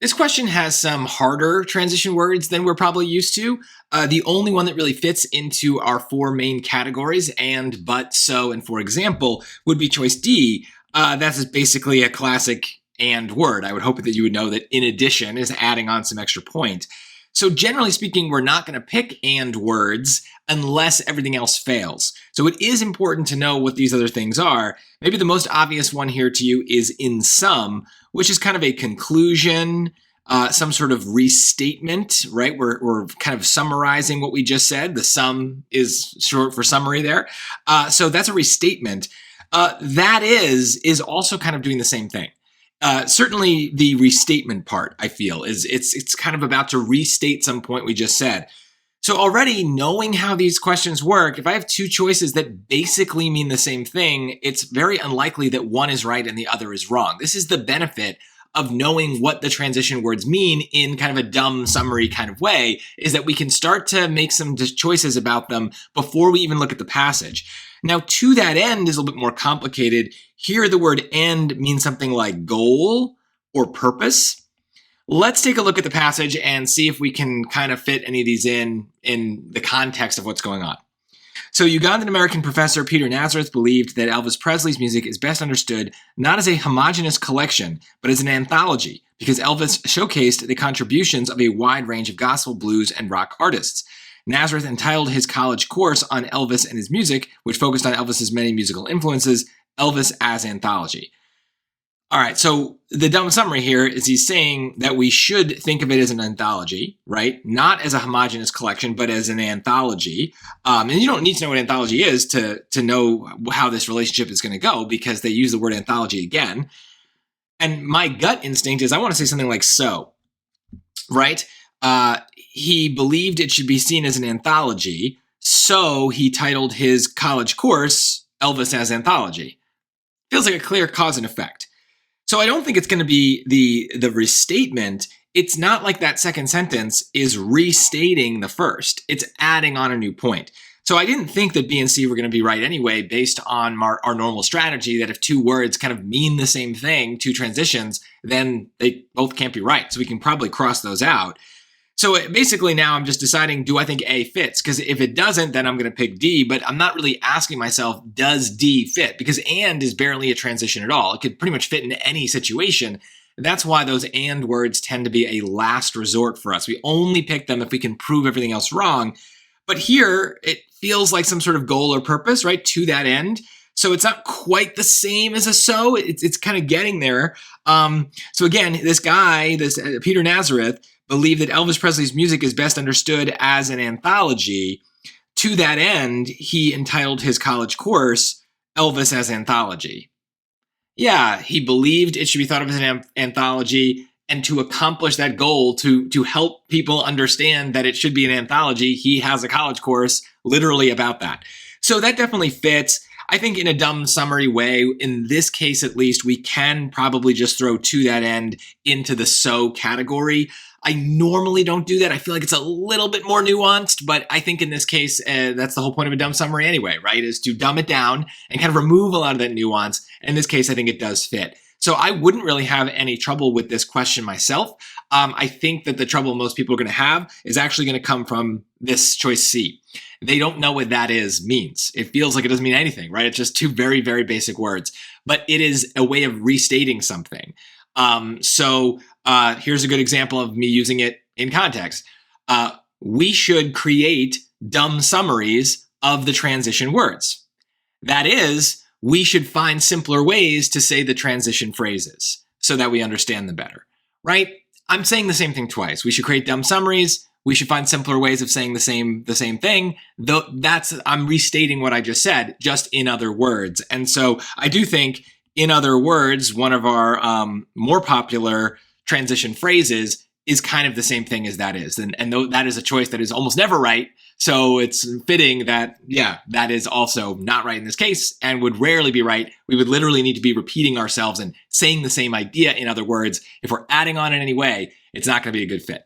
This question has some harder transition words than we're probably used to. The only one that really fits into our four main categories, and, but, so, and for example, would be choice D. That's basically a classic and word. I would hope that you would know that in addition is adding on some extra point. So generally speaking, we're not going to pick and words unless everything else fails. So it is important to know what these other things are. Maybe the most obvious one here to you is in sum, which is kind of a conclusion, some sort of restatement, right? We're kind of summarizing what we just said. The sum is short for summary there. So that's a restatement. That is also kind of doing the same thing. Certainly the restatement part, I feel, is it's kind of about to restate some point we just said. So already knowing how these questions work, if I have two choices that basically mean the same thing, it's very unlikely that one is right and the other is wrong. This is the benefit of knowing what the transition words mean in kind of a dumb summary kind of way, is that we can start to make some choices about them before we even look at the passage. Now, to that end is a little bit more complicated. Here, the word end means something like goal or purpose. Let's take a look at the passage and see if we can kind of fit any of these in the context of what's going on. So Ugandan-American professor Peter Nazareth believed that Elvis Presley's music is best understood not as a homogeneous collection, but as an anthology, because Elvis showcased the contributions of a wide range of gospel, blues, and rock artists. Nazareth entitled his college course on Elvis and his music, which focused on Elvis's many musical influences, Elvis as Anthology. All right, so the dumb summary here is he's saying that we should think of it as an anthology, right? Not as a homogeneous collection, but as an anthology. And you don't need to know what anthology is to know how this relationship is going to go, because they use the word anthology again. And my gut instinct is I want to say something like so, right? He believed it should be seen as an anthology, so he titled his college course Elvis as Anthology. Feels like a clear cause and effect. So I don't think it's going to be the restatement. It's not like that second sentence is restating the first. It's adding on a new point. So I didn't think that B and C were going to be right anyway, based on our normal strategy that if two words kind of mean the same thing, two transitions, then they both can't be right. So we can probably cross those out. So basically now I'm just deciding, do I think A fits? Because if it doesn't, then I'm going to pick D, but I'm not really asking myself, does D fit? Because and is barely a transition at all. It could pretty much fit in any situation. That's why those and words tend to be a last resort for us. We only pick them if we can prove everything else wrong. But here, it feels like some sort of goal or purpose, right, to that end. So it's not quite the same as a so. It's kind of getting there. So again, this guy, Peter Nazareth, believed that Elvis Presley's music is best understood as an anthology. To that end, he entitled his college course Elvis as Anthology. Yeah, he believed it should be thought of as an anthology, and to accomplish that goal, to help people understand that it should be an anthology, he has a college course literally about that. So that definitely fits. I think in a dumb summary way, in this case at least, we can probably just throw to that end into the so category. I normally don't do that. I feel like it's a little bit more nuanced, but I think in this case, that's the whole point of a dumb summary anyway, right? Is to dumb it down and kind of remove a lot of that nuance. In this case, I think it does fit. So I wouldn't really have any trouble with this question myself. I think that the trouble most people are going to have is actually going to come from this choice C. They don't know what that is means. It feels like it doesn't mean anything, right? It's just two very, very basic words, but it is a way of restating something. Here's a good example of me using it in context. We should create dumb summaries of the transition words. That is, we should find simpler ways to say the transition phrases so that we understand them better, right? I'm saying the same thing twice. We should create dumb summaries. We should find simpler ways of saying the same thing. Though I'm restating what I just said, just in other words. And so I do think, in other words, one of our more popular transition phrases is kind of the same thing as that is. And though that is a choice that is almost never right, so it's fitting that, yeah, that is also not right in this case and would rarely be right. We would literally need to be repeating ourselves and saying the same idea in other words. If we're adding on in any way, it's not going to be a good fit.